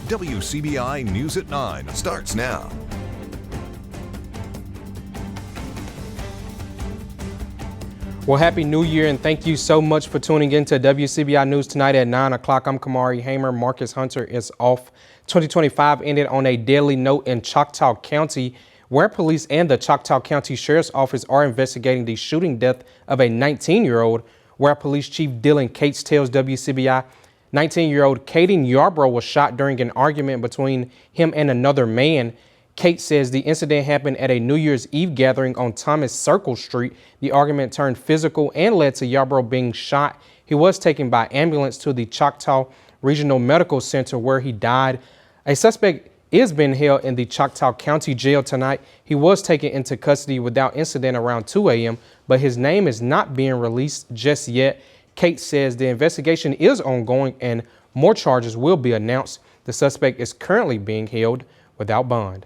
WCBI News at 9 starts now. Well, Happy New Year, and thank you so much for tuning in to WCBI News tonight at 9 o'clock. I'm Kamari Hamer. Marcus Hunter is off. 2025 ended on a deadly note in Choctaw County, where police and the Choctaw County Sheriff's Office are investigating the shooting death of a 19-year-old, where Police Chief Dylan Cates tells WCBI 19-year-old Caden Yarbrough was shot during an argument between him and another man. Kate says the incident happened at a New Year's Eve gathering on Thomas Circle Street. The argument turned physical and led to Yarbrough being shot. He was taken by ambulance to the Choctaw Regional Medical Center, where he died. A suspect is being held in the Choctaw County Jail tonight. He was taken into custody without incident around 2 a.m., but his name is not being released just yet. Kate says the investigation is ongoing and more charges will be announced. The suspect is currently being held without bond.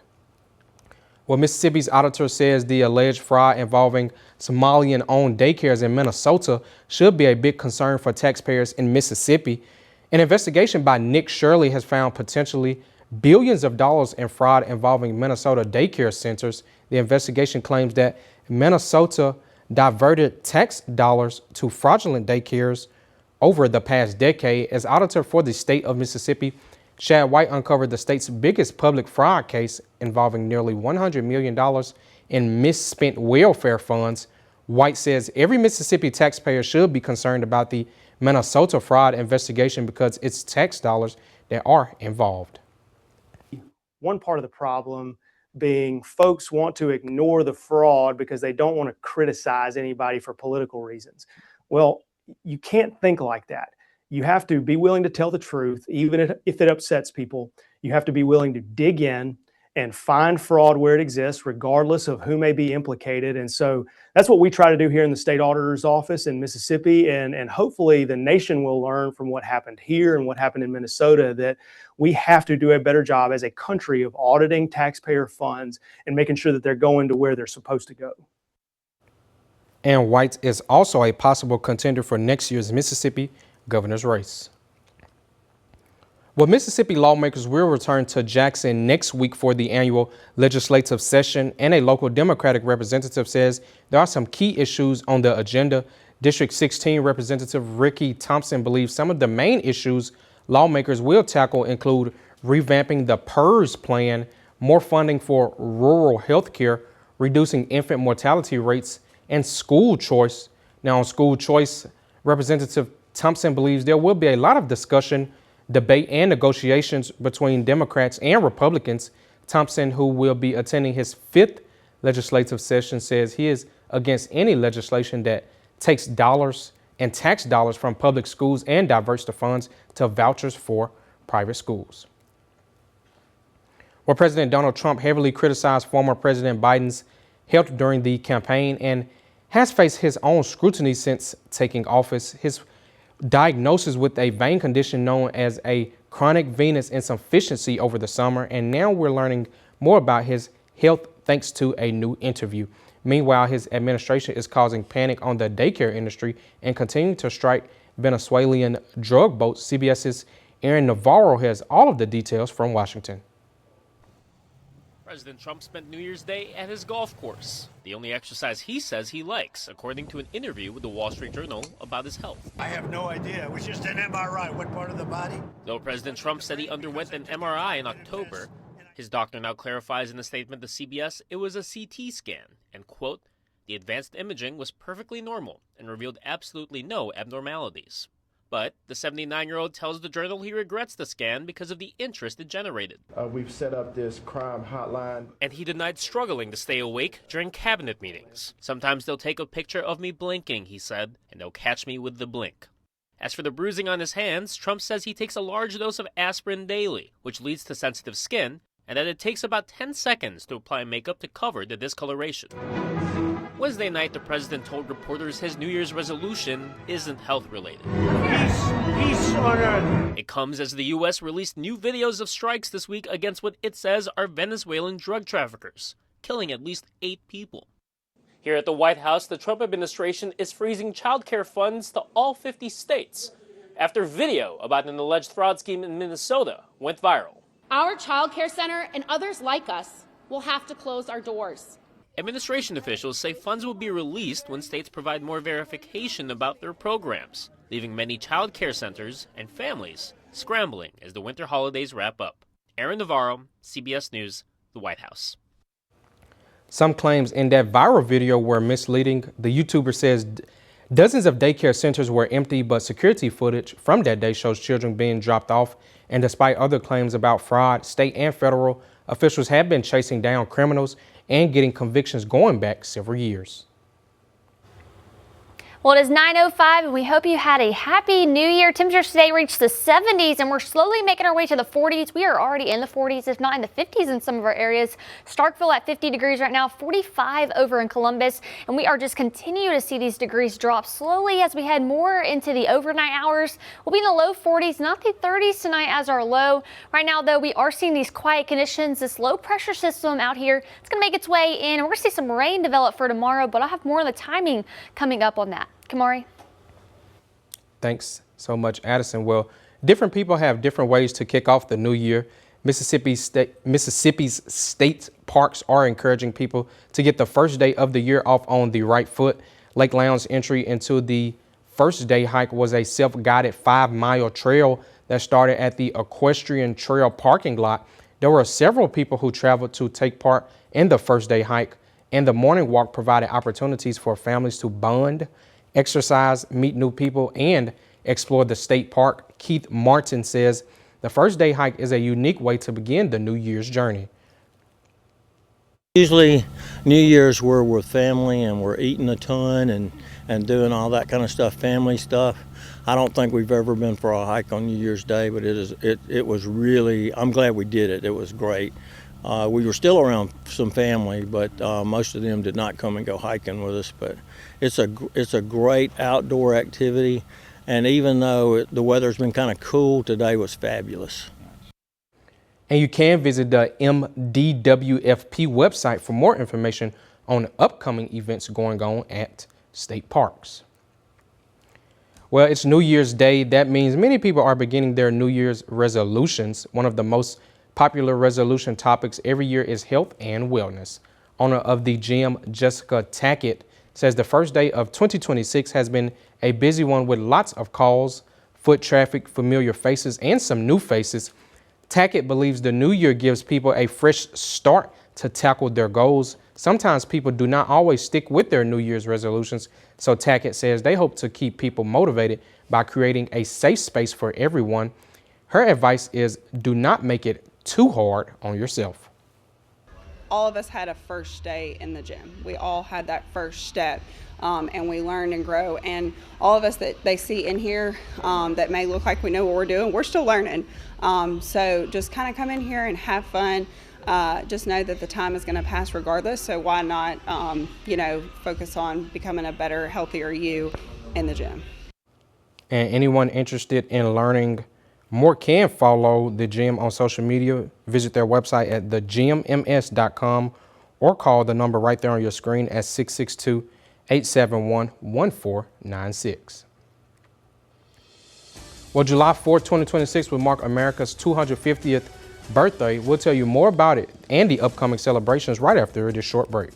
Well, Mississippi's auditor says the alleged fraud involving Somalian-owned daycares in Minnesota should be a big concern for taxpayers in Mississippi. An investigation by Nick Shirley has found potentially billions of dollars in fraud involving Minnesota daycare centers. The investigation claims that Minnesota diverted tax dollars to fraudulent daycares over the past decade. As auditor for the state of Mississippi, Chad White uncovered the state's biggest public fraud case involving nearly $100 million in misspent welfare funds. White says every Mississippi taxpayer should be concerned about the Minnesota fraud investigation because it's tax dollars that are involved. One part of the problem being folks want to ignore the fraud because they don't want to criticize anybody for political reasons. Well, you can't think like that. You have to be willing to tell the truth, even if it upsets people. You have to be willing to dig in and find fraud where it exists, regardless of who may be implicated. And so that's what we try to do here in the state auditor's office in Mississippi. And hopefully the nation will learn from what happened here and what happened in Minnesota, that we have to do a better job as a country of auditing taxpayer funds and making sure that they're going to where they're supposed to go. And White is also a possible contender for next year's Mississippi governor's race. Well, Mississippi lawmakers will return to Jackson next week for the annual legislative session, and a local Democratic representative says there are some key issues on the agenda. District 16 Representative Ricky Thompson believes some of the main issues lawmakers will tackle include revamping the PERS plan, more funding for rural health care, reducing infant mortality rates, and school choice. Now, on school choice, Representative Thompson believes there will be a lot of discussion, debate, and negotiations between Democrats and Republicans. Thompson, who will be attending his 5th legislative session, says he is against any legislation that takes dollars and tax dollars from public schools and diverts the funds to vouchers for private schools. Well, President Donald Trump heavily criticized former President Biden's health during the campaign and has faced his own scrutiny since taking office. His diagnosis with a vein condition known as a chronic venous insufficiency over the summer, and now we're learning more about his health thanks to a new interview. Meanwhile, his administration is causing panic on the daycare industry and continuing to strike Venezuelan drug boats. CBS's Aaron Navarro has all of the details from Washington. President Trump spent New Year's Day at his golf course, the only exercise he says he likes, according to an interview with the Wall Street Journal about his health. I have no idea. It was just an MRI. What part of the body? Though President Trump said he underwent an MRI in October, his doctor now clarifies in a statement to CBS it was a CT scan, and, quote, the advanced imaging was perfectly normal and revealed absolutely no abnormalities. But the 79-year-old tells the Journal he regrets the scan because of the interest it generated. We've set up this crime hotline. And he denied struggling to stay awake during cabinet meetings. Sometimes they'll take a picture of me blinking, he said, and they'll catch me with the blink. As for the bruising on his hands, Trump says he takes a large dose of aspirin daily, which leads to sensitive skin, and that it takes about 10 seconds to apply makeup to cover the discoloration. Wednesday night, the president told reporters his New Year's resolution isn't health-related. Peace on earth. It comes as the U.S. released new videos of strikes this week against what it says are Venezuelan drug traffickers, killing at least 8 people. Here at the White House, the Trump administration is freezing child care funds to all 50 states after video about an alleged fraud scheme in Minnesota went viral. Our child care center and others like us will have to close our doors. Administration officials say funds will be released when states provide more verification about their programs, leaving many child care centers and families scrambling as the winter holidays wrap up. Aaron Navarro, CBS News, the White House. Some claims in that viral video were misleading. The YouTuber says dozens of daycare centers were empty, but security footage from that day shows children being dropped off. And despite other claims about fraud, state and federal officials have been chasing down criminals and getting convictions going back several years. Well, it is 9:05 and we hope you had a happy new year. Temperatures today reached the 70s and we're slowly making our way to the 40s. We are already in the 40s, if not in the 50s in some of our areas. Starkville at 50 degrees right now, 45 over in Columbus. And we are just continuing to see these degrees drop slowly as we head more into the overnight hours. We'll be in the low 40s, not the 30s tonight as our low. Right now, though, we are seeing these quiet conditions. This low pressure system out here, it's going to make its way in. And we're going to see some rain develop for tomorrow, but I'll have more of the timing coming up on that. Kamari. Thanks so much, Addison. Well, different people have different ways to kick off the new year. Mississippi's state parks are encouraging people to get the first day of the year off on the right foot. Lake Lowndes entry into the first day hike was a self-guided 5-mile trail that started at the Equestrian Trail parking lot. There were several people who traveled to take part in the first day hike, and the morning walk provided opportunities for families to bond, exercise, meet new people, and explore the state park. Keith Martin says the first day hike is a unique way to begin the New Year's journey. Usually New Year's we're with family and we're eating a ton and doing all that kind of stuff, family stuff. I don't think we've ever been for a hike on New Year's Day, but it was really, I'm glad we did it. It was great. We were still around some family, but most of them did not come and go hiking with us. But it's a great outdoor activity, and even though the weather's been kind of cool, today was fabulous. And you can visit the MDWFP website for more information on upcoming events going on at state parks. Well, it's New Year's Day. That means many people are beginning their New Year's resolutions. One of the most popular resolution topics every year is health and wellness. Owner of the gym, Jessica Tackett, says the first day of 2026 has been a busy one with lots of calls, foot traffic, familiar faces, and some new faces. Tackett believes the new year gives people a fresh start to tackle their goals. Sometimes people do not always stick with their New Year's resolutions, so Tackett says they hope to keep people motivated by creating a safe space for everyone. Her advice is do not make it too hard on yourself. All of us had a first day in the gym. We all had that first step, and we learned and grow. And all of us that they see in here that may look like we know what we're doing, we're still learning. So just kind of come in here and have fun. Just know that the time is going to pass regardless. So why not, focus on becoming a better, healthier you in the gym. And anyone interested in learning more can follow the gym on social media. Visit their website at thegymms.com or call the number right there on your screen at 662-871-1496. Well, July 4th, 2026 will mark America's 250th birthday. We'll tell you more about it and the upcoming celebrations right after this short break.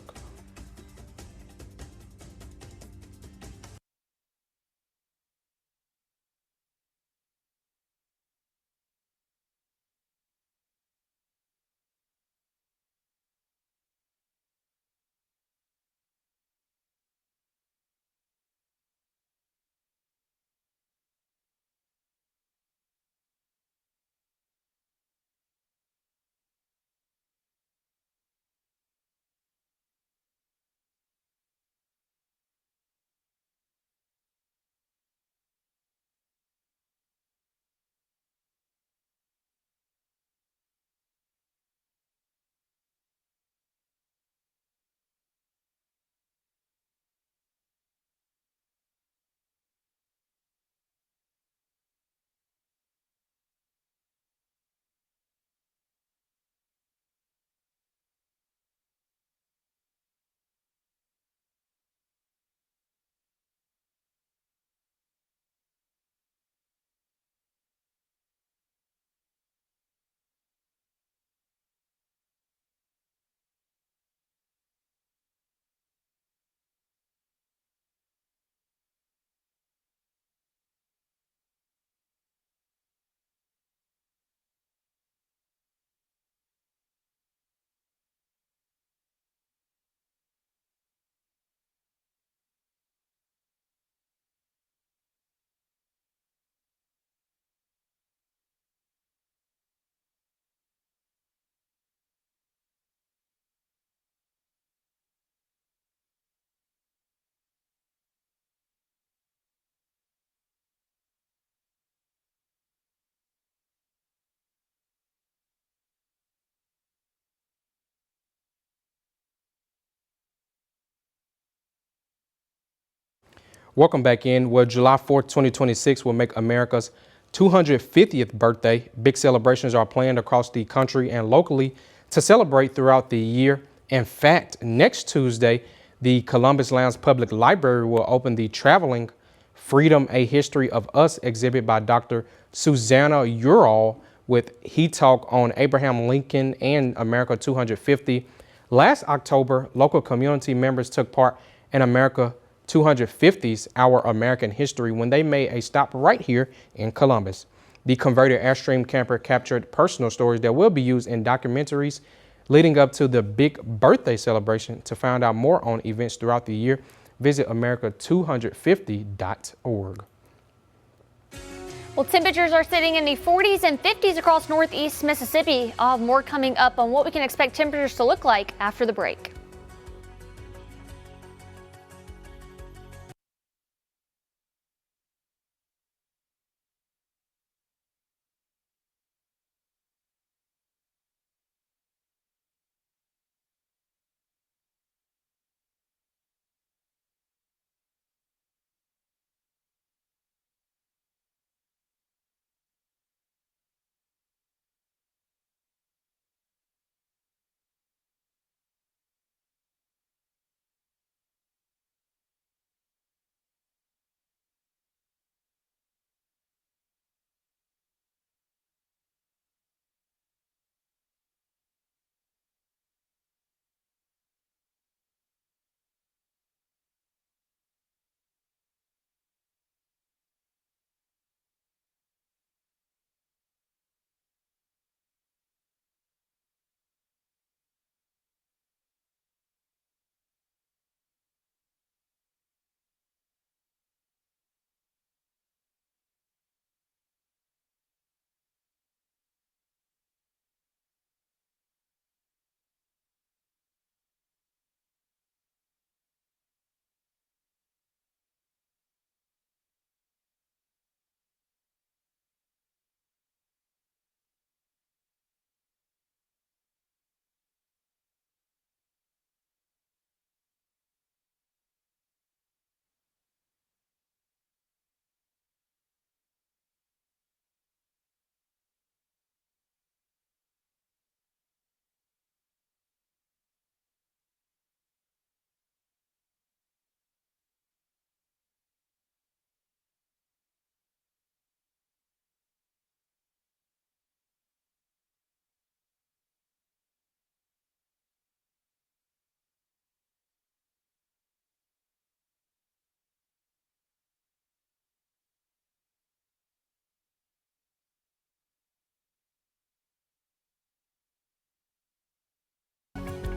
Welcome back in. Well, July 4th, 2026 will make America's 250th birthday. Big celebrations are planned across the country and locally to celebrate throughout the year. In fact, next Tuesday, the Columbus Lounge Public Library will open the traveling Freedom, A History of Us exhibit by Dr. Susanna Ural with He Talk on Abraham Lincoln and America 250. Last October, local community members took part in America 250's Our American History when they made a stop right here in Columbus. The converted Airstream camper captured personal stories that will be used in documentaries leading up to the big birthday celebration. To find out more on events throughout the year, visit america250.org. Well, temperatures are sitting in the 40s and 50s across northeast Mississippi. I'll have more coming up on what we can expect temperatures to look like after the break.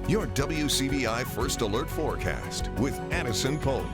Your WCBI First Alert Forecast with Addison Polk.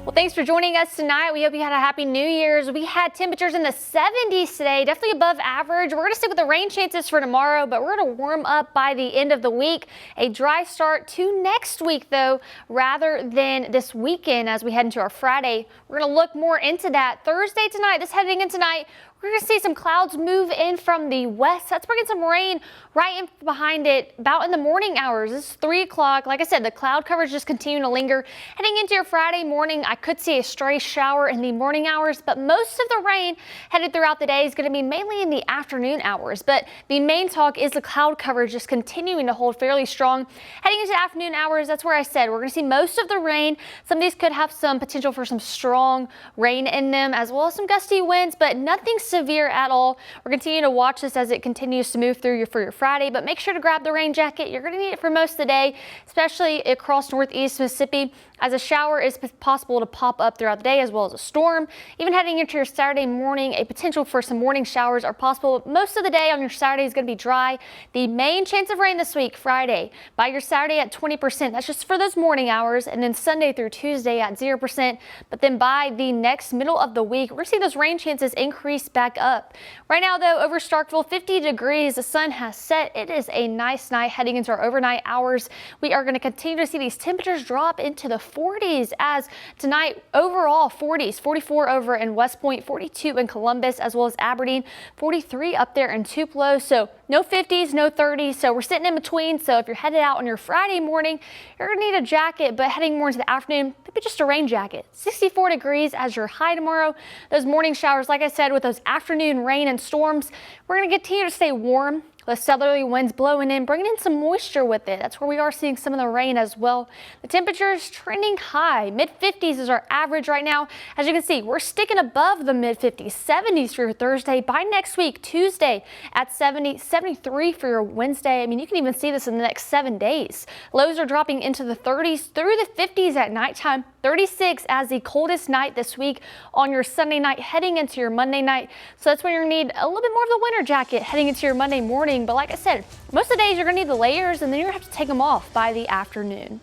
Well, thanks for joining us tonight. We hope you had a happy New Year's. We had temperatures in the 70s today, definitely above average. We're going to stick with the rain chances for tomorrow, but we're going to warm up by the end of the week. A dry start to next week, though, rather than this weekend as we head into our Friday. We're going to look more into that Thursday tonight. This heading in tonight, we're going to see some clouds move in from the west. That's bringing some rain right in behind it about in the morning hours. This is 3 o'clock. Like I said, the cloud coverage just continuing to linger. Heading into your Friday morning, I could see a stray shower in the morning hours, but most of the rain headed throughout the day is going to be mainly in the afternoon hours. But the main talk is the cloud coverage just continuing to hold fairly strong. Heading into afternoon hours, that's where I said we're going to see most of the rain. Some of these could have some potential for some strong rain in them, as well as some gusty winds, but nothing severe at all. We're continuing to watch this as it continues to move through for your Friday, but make sure to grab the rain jacket. You're going to need it for most of the day, especially across northeast Mississippi, as a shower is possible to pop up throughout the day, as well as a storm. Even heading into your Saturday morning, a potential for some morning showers are possible. Most of the day on your Saturday is going to be dry. The main chance of rain this week, Friday, by your Saturday at 20%. That's just for those morning hours, and then Sunday through Tuesday at 0%. But then by the next middle of the week, we're going to see those rain chances increase back up. Right now, though, over Starkville, 50 degrees. The sun has set. It is a nice night heading into our overnight hours. We are going to continue to see these temperatures drop into the 40s as tonight Tonight, overall 40s, 44 over in West Point, 42 in Columbus, as well as Aberdeen, 43 up there in Tupelo. So no 50s, no 30s. So we're sitting in between. So if you're headed out on your Friday morning, you're going to need a jacket, but heading more into the afternoon, maybe just a rain jacket. 64 degrees as your high tomorrow. Those morning showers, like I said, with those afternoon rain and storms, we're going to continue to stay warm. The southerly winds blowing in, bringing in some moisture with it. That's where we are seeing some of the rain as well. The temperature is trending high. Mid-50s is our average right now. As you can see, we're sticking above the mid-50s, 70s for your Thursday. By next week, Tuesday at 70, 73 for your Wednesday. I mean, you can even see this in the next 7 days. Lows are dropping into the 30s through the 50s at nighttime. 36 as the coldest night this week on your Sunday night heading into your Monday night. So that's when you're going to need a little bit more of the winter jacket heading into your Monday morning. But like I said, most of the days you're going to need the layers and then you're going to have to take them off by the afternoon.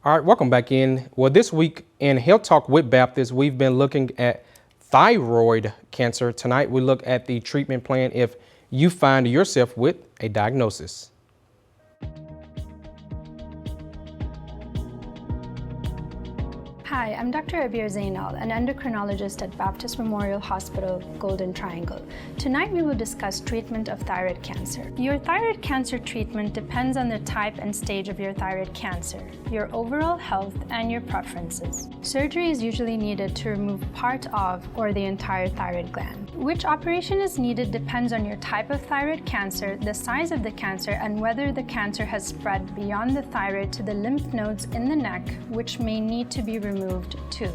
All right, welcome back in. Well, this week in Health Talk with Baptist, we've been looking at thyroid cancer. Tonight, we look at the treatment plan if you find yourself with a diagnosis. Hi, I'm Dr. Abir Zainal, an endocrinologist at Baptist Memorial Hospital, Golden Triangle. Tonight we will discuss treatment of thyroid cancer. Your thyroid cancer treatment depends on the type and stage of your thyroid cancer, your overall health, and your preferences. Surgery is usually needed to remove part of or the entire thyroid gland. Which operation is needed depends on your type of thyroid cancer, the size of the cancer, and whether the cancer has spread beyond the thyroid to the lymph nodes in the neck, which may need to be removed too.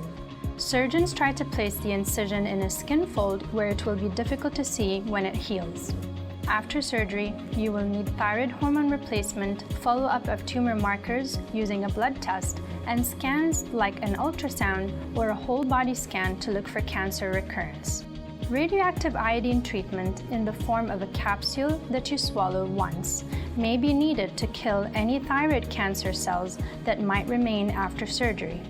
Surgeons try to place the incision in a skin fold where it will be difficult to see when it heals. After surgery, you will need thyroid hormone replacement, follow-up of tumor markers using a blood test, and scans like an ultrasound or a whole body scan to look for cancer recurrence. Radioactive iodine treatment in the form of a capsule that you swallow once may be needed to kill any thyroid cancer cells that might remain after surgery.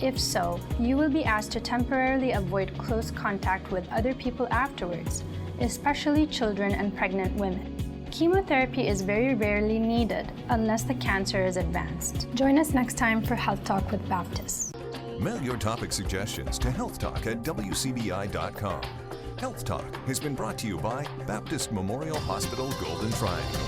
If so, you will be asked to temporarily avoid close contact with other people afterwards, especially children and pregnant women. Chemotherapy is very rarely needed unless the cancer is advanced. Join us next time for Health Talk with Baptist. Mail your topic suggestions to healthtalk@wcbi.com. Health Talk has been brought to you by Baptist Memorial Hospital Golden Triangle.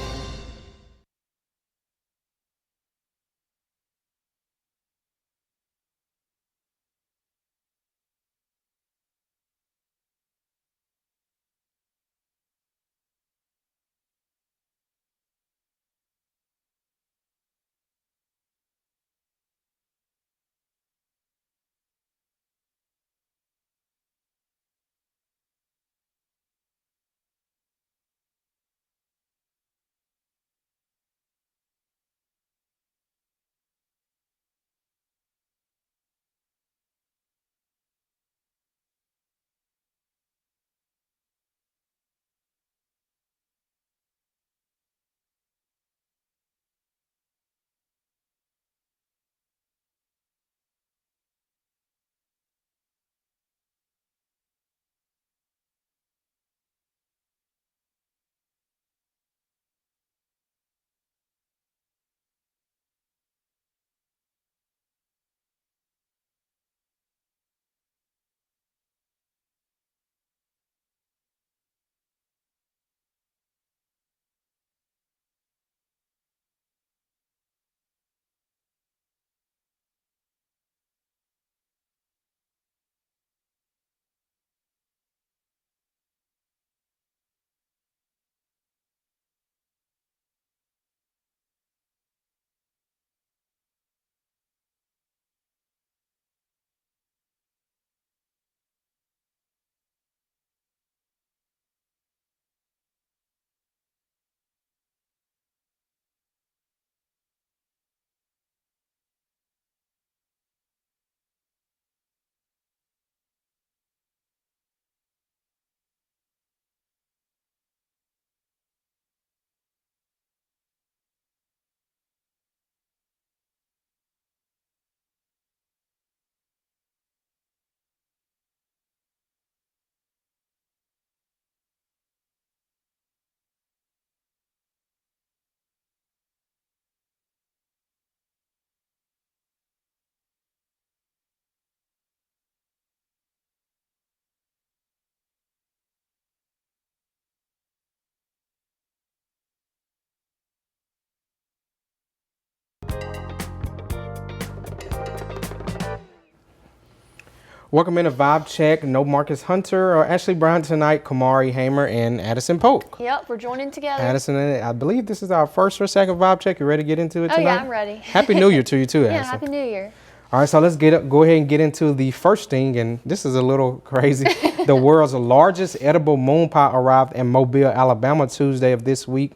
Welcome into Vibe Check. No Marcus Hunter or Ashley Brown tonight. Kamari Hamer and Addison Polk. Yep, we're joining together. Addison, I believe this is our first or second Vibe Check. You ready to get into it tonight? Oh yeah, I'm ready. Happy New Year to you too, Addison. Yeah, Happy New Year. All right, so let's go ahead and get into the first thing, and this is a little crazy. The world's largest edible moon pie arrived in Mobile, Alabama Tuesday of this week.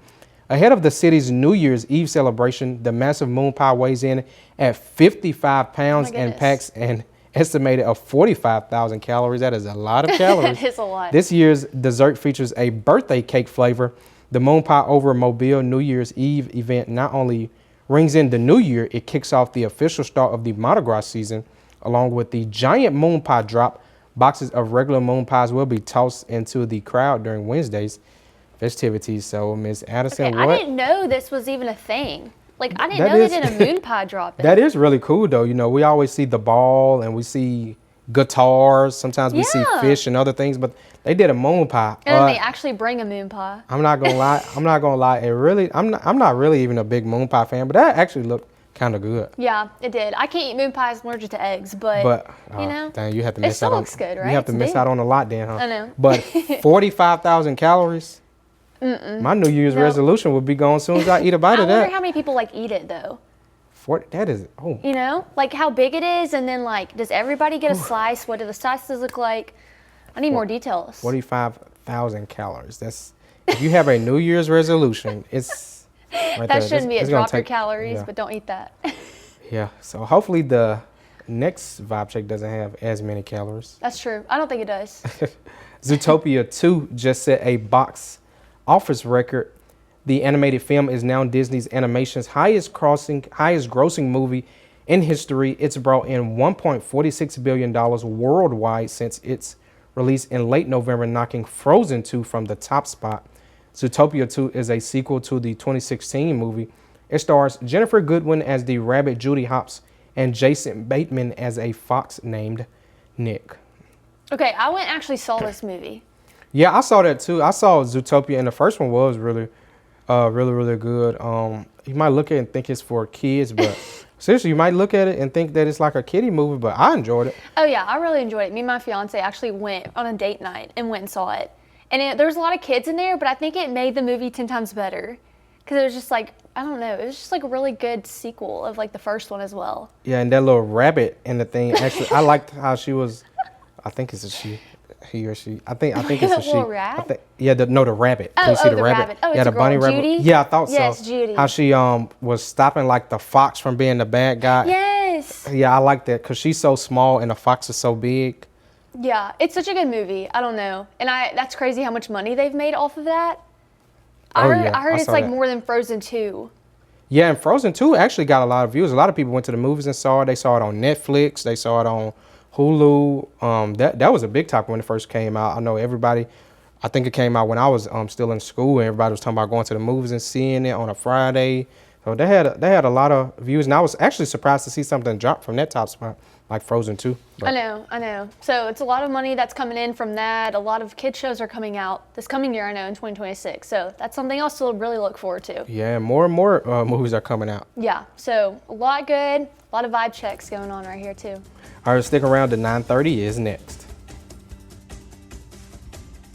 Ahead of the city's New Year's Eve celebration, the massive moon pie weighs in at 55 pounds and packs an estimated of 45,000 calories. That is a lot of calories. That is a lot. This year's dessert features a birthday cake flavor. The Moon Pie over Mobile New Year's Eve event not only rings in the new year, it kicks off the official start of the Mardi Gras season. Along with the giant moon pie drop, boxes of regular moon pies will be tossed into the crowd during Wednesday's festivities. So, Ms. Addison, okay, I didn't know this was even a thing. Like, I didn't know they did a moon pie drop. That is really cool, though. You know, we always see the ball and we see guitars. Sometimes we see fish and other things, but they did a moon pie. And then they actually bring a moon pie. I'm not gonna lie. I'm not really even a big moon pie fan, but that actually looked kind of good. Yeah, it did. I can't eat moon pies. I'm allergic to eggs, but you know, dang, you have to miss out on. It still looks good, right? You have to miss out on a lot, then, huh? I know. But 45,000 calories. My New Year's resolution would be gone as soon as I eat a bite of that. I wonder how many people like eat it though. That is, you know, like how big it is, and then like, does everybody get a slice? What do the slices look like? I need more details. 45,000 calories. That's, if you have a New Year's resolution, it's right that there. shouldn't be a drop your calories, but don't eat that. Yeah, so hopefully the next Vibe Check doesn't have as many calories. That's true. I don't think it does. Zootopia 2 just set a box office record. The animated film is now Disney's animation's highest grossing movie in history. It's brought in $1.46 billion worldwide since its release in late November, knocking Frozen 2 from the top spot. Zootopia 2 is a sequel to the 2016 movie. It stars Jennifer Goodwin as the rabbit Judy Hopps and Jason Bateman as a fox named Nick. Okay, I went and actually saw this movie. Yeah, I saw that too. I saw Zootopia, and the first one was really good. You might look at it and think it's for kids, but seriously, you might look at it and think that it's like a kiddie movie, but I enjoyed it. Oh yeah, I really enjoyed it. Me and my fiance actually went on a date night and went and saw it. And there was a lot of kids in there, but I think it made the movie 10 times better. Because it was just like, I don't know, it was just like a really good sequel of like the first one as well. Yeah, and that little rabbit and the thing, actually, I liked how she was, I think it's a she. He or she. I think it's a she. Little rat? The rabbit. Oh, Can you see the rabbit. Oh, it's yeah, the a girl. bunny rabbit. Judy? Yeah, I thought so. Yes, Judy. How she was stopping like the fox from being the bad guy. Yes. Yeah, I like that because she's so small and the fox is so big. Yeah, it's such a good movie. I don't know. And that's crazy how much money they've made off of that. I heard it's like more than Frozen 2. Yeah, and Frozen 2 actually got a lot of views. A lot of people went to the movies and saw it. They saw it on Netflix. They saw it on Hulu. That was a big topic when it first came out. I know everybody, I think it came out when I was still in school, and everybody was talking about going to the movies and seeing it on a Friday. So they had a lot of views, and I was actually surprised to see something drop from that top spot, like Frozen 2. But. I know. So it's a lot of money that's coming in from that. A lot of kid shows are coming out this coming year, I know, in 2026. So that's something else to really look forward to. Yeah, more and more movies are coming out. Yeah, so a lot good, a lot of vibe checks going on right here too. All right, stick around. The 9:30 is next.